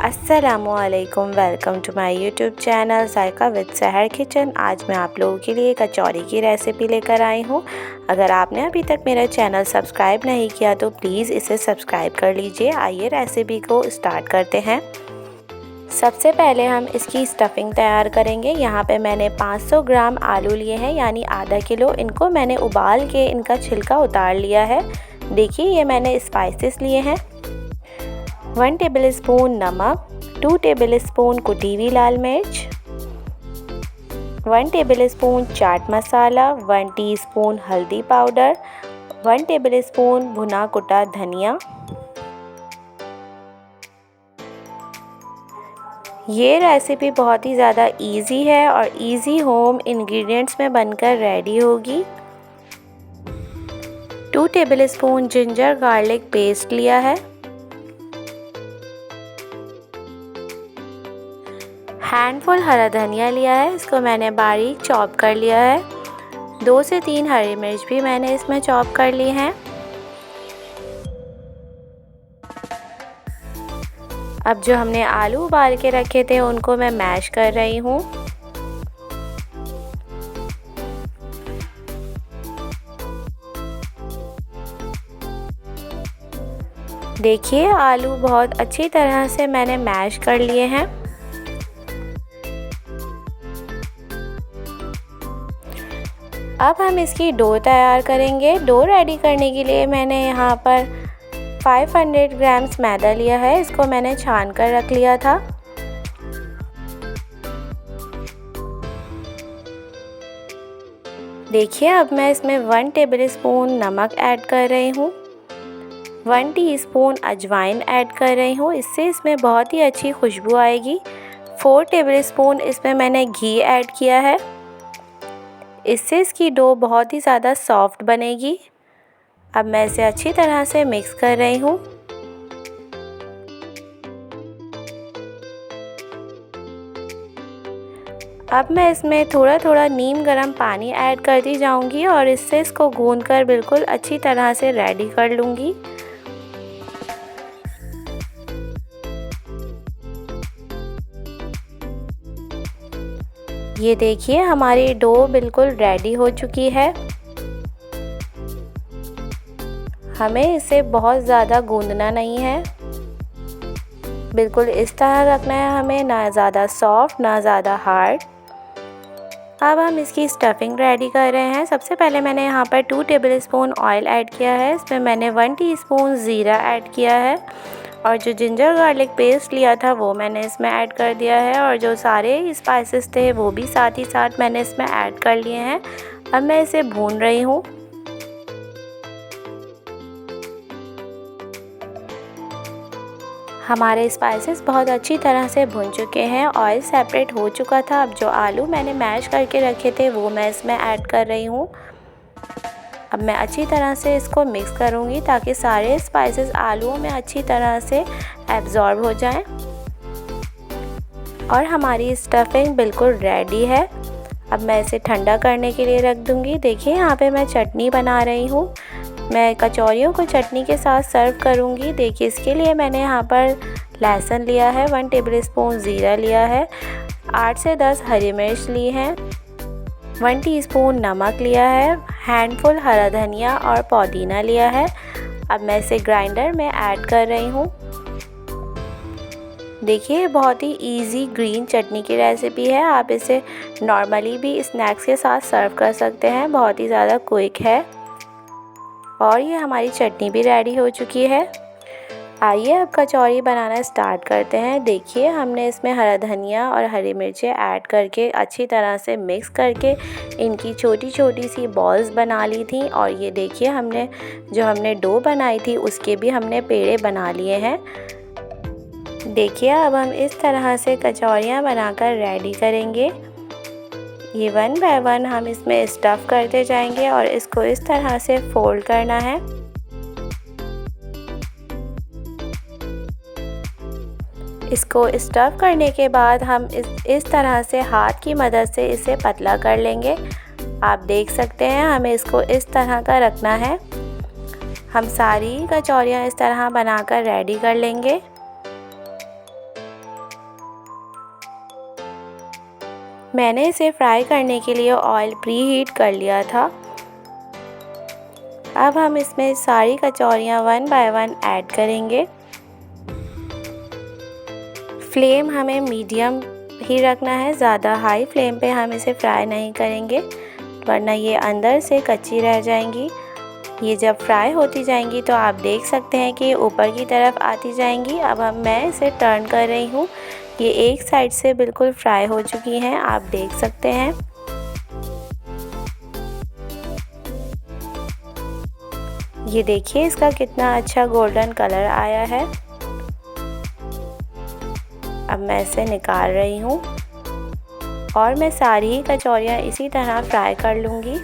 अस्सलामुअलैकुम, welcome to my YouTube channel Zaika with Sahar kitchen. आज मैं आप लोगों के लिए कचौरी की रेसिपी लेकर आई हूँ। अगर आपने अभी तक मेरा चैनल सब्सक्राइब नहीं किया तो प्लीज़ इसे सब्सक्राइब कर लीजिए। आइए रेसिपी को स्टार्ट करते हैं। सबसे पहले हम इसकी स्टफ़िंग तैयार करेंगे। यहाँ पे मैंने 500 ग्राम आलू लिए हैं, यानी आधा किलो। इनको मैंने उबाल के इनका छिलका उतार लिया है। देखिए, ये मैंने स्पाइसेस लिए हैं। 1 टेबलस्पून नमक, 2 टेबलस्पून कुटी हुई लाल मिर्च, 1 टेबलस्पून चाट मसाला, 1 टीस्पून हल्दी पाउडर, 1 टेबलस्पून भुना कुटा धनिया। ये रेसिपी बहुत ही ज़्यादा इजी है और इजी होम इंग्रेडिएंट्स में बनकर रेडी होगी। 2 टेबलस्पून जिंजर गार्लिक पेस्ट लिया है। हैंडफुल हरा धनिया लिया है, इसको मैंने बारीक चॉप कर लिया है। 2 से 3 हरी मिर्च भी मैंने इसमें चॉप कर ली हैं। अब जो हमने आलू उबाल के रखे थे उनको मैं मैश कर रही हूँ। देखिए, आलू बहुत अच्छी तरह से मैंने मैश कर लिए हैं। अब हम इसकी डो तैयार करेंगे। डो रेडी करने के लिए मैंने यहाँ पर 500 ग्राम्स मैदा लिया है। इसको मैंने छान कर रख लिया था। देखिए, अब मैं इसमें 1 टेबलस्पून नमक ऐड कर रही हूँ, 1 टीस्पून अजवाइन ऐड कर रही हूँ। इससे इसमें बहुत ही अच्छी खुशबू आएगी। 4 टेबलस्पून इसमें मैंने घी ऐड किया है। इससे इसकी डो बहुत ही ज़्यादा सॉफ्ट बनेगी। अब मैं इसे अच्छी तरह से मिक्स कर रही हूँ। अब मैं इसमें थोड़ा थोड़ा नीम गर्म पानी ऐड करती जाऊंगी और इससे इसको गूंदकर बिल्कुल अच्छी तरह से रेडी कर लूँगी। ये देखिए, हमारी डो बिल्कुल रेडी हो चुकी है। हमें इसे बहुत ज़्यादा गूंदना नहीं है, बिल्कुल इस तरह रखना है हमें, ना ज़्यादा सॉफ्ट ना ज़्यादा हार्ड। अब हम इसकी स्टफ़िंग रेडी कर रहे हैं। सबसे पहले मैंने यहाँ पर 2 टेबलस्पून ऑयल ऐड किया है। इसमें मैंने 1 टीस्पून ज़ीरा ऐड किया है और जो जिंजर गार्लिक पेस्ट लिया था वो मैंने इसमें ऐड कर दिया है और जो सारे स्पाइसेस थे वो भी साथ ही साथ मैंने इसमें ऐड कर लिए हैं। अब मैं इसे भून रही हूँ। हमारे स्पाइसेस बहुत अच्छी तरह से भुन चुके हैं, ऑयल सेपरेट हो चुका था। अब जो आलू मैंने मैश करके रखे थे वो मैं इसमें ऐड कर रही हूँ। अब मैं अच्छी तरह से इसको मिक्स करूँगी ताकि सारे स्पाइसेस आलूओं में अच्छी तरह से एब्जॉर्ब हो जाएं। और हमारी स्टफ़िंग बिल्कुल रेडी है। अब मैं इसे ठंडा करने के लिए रख दूँगी। देखिए, यहाँ पे मैं चटनी बना रही हूँ। मैं कचौरियों को चटनी के साथ सर्व करूँगी। देखिए, इसके लिए मैंने यहाँ पर लहसुन लिया है, 1 टेबलस्पून ज़ीरा लिया है, 8 से 10 हरी मिर्च ली हैं, 1 टीस्पून नमक लिया है, हैंडफुल हरा धनिया और पुदीना लिया है। अब मैं इसे ग्राइंडर में ऐड कर रही हूँ। देखिए, बहुत ही इजी ग्रीन चटनी की रेसिपी है। आप इसे नॉर्मली भी स्नैक्स के साथ सर्व कर सकते हैं, बहुत ही ज़्यादा क्विक है। और ये हमारी चटनी भी रेडी हो चुकी है। आइए अब कचौरी बनाना स्टार्ट करते हैं। देखिए, हमने इसमें हरा धनिया और हरी मिर्चें ऐड करके अच्छी तरह से मिक्स करके इनकी छोटी छोटी सी बॉल्स बना ली थी। और ये देखिए, हमने डो बनाई थी उसके भी हमने पेड़े बना लिए हैं। देखिए, अब हम इस तरह से कचौरियाँ बनाकर रेडी करेंगे। ये 1 बाय 1 हम इसमें स्टफ़ करते जाएंगे और इसको इस तरह से फोल्ड करना है। इसको स्टफ़ करने के बाद हम इस तरह से हाथ की मदद से इसे पतला कर लेंगे। आप देख सकते हैं, हमें इसको इस तरह का रखना है। हम सारी कचौरियाँ इस तरह बनाकर रेडी कर लेंगे। मैंने इसे फ्राई करने के लिए ऑयल प्री हीट कर लिया था। अब हम इसमें सारी कचौरियाँ 1 बाय 1 ऐड करेंगे। फ्लेम हमें मीडियम ही रखना है, ज़्यादा हाई फ्लेम पे हम इसे फ्राई नहीं करेंगे वरना ये अंदर से कच्ची रह जाएंगी। ये जब फ्राई होती जाएंगी तो आप देख सकते हैं कि ऊपर की तरफ आती जाएंगी। अब मैं इसे टर्न कर रही हूँ, ये एक साइड से बिल्कुल फ्राई हो चुकी हैं, आप देख सकते हैं। ये देखिए इसका कितना अच्छा गोल्डन कलर आया है। अब मैं इसे निकाल रही हूँ और मैं सारी ही कचौरियाँ इसी तरह फ्राई कर लूँगी।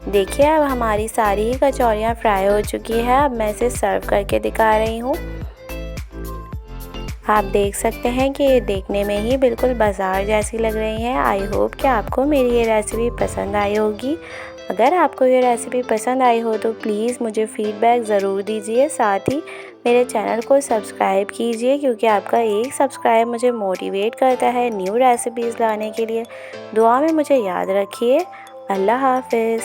देखिए अब हमारी सारी ही कचौरियाँ फ्राई हो चुकी है। अब मैं इसे सर्व करके दिखा रही हूँ। आप देख सकते हैं कि ये देखने में ही बिल्कुल बाज़ार जैसी लग रही हैं। आई होप कि आपको मेरी ये रेसिपी पसंद आई होगी। अगर आपको ये रेसिपी पसंद आई हो तो प्लीज़ मुझे फ़ीडबैक ज़रूर दीजिए। साथ ही मेरे चैनल को सब्सक्राइब कीजिए क्योंकि आपका एक सब्सक्राइब मुझे मोटिवेट करता है न्यू रेसिपीज़ लाने के लिए। दुआ में मुझे याद रखिए। अल्लाह हाफ़िज़।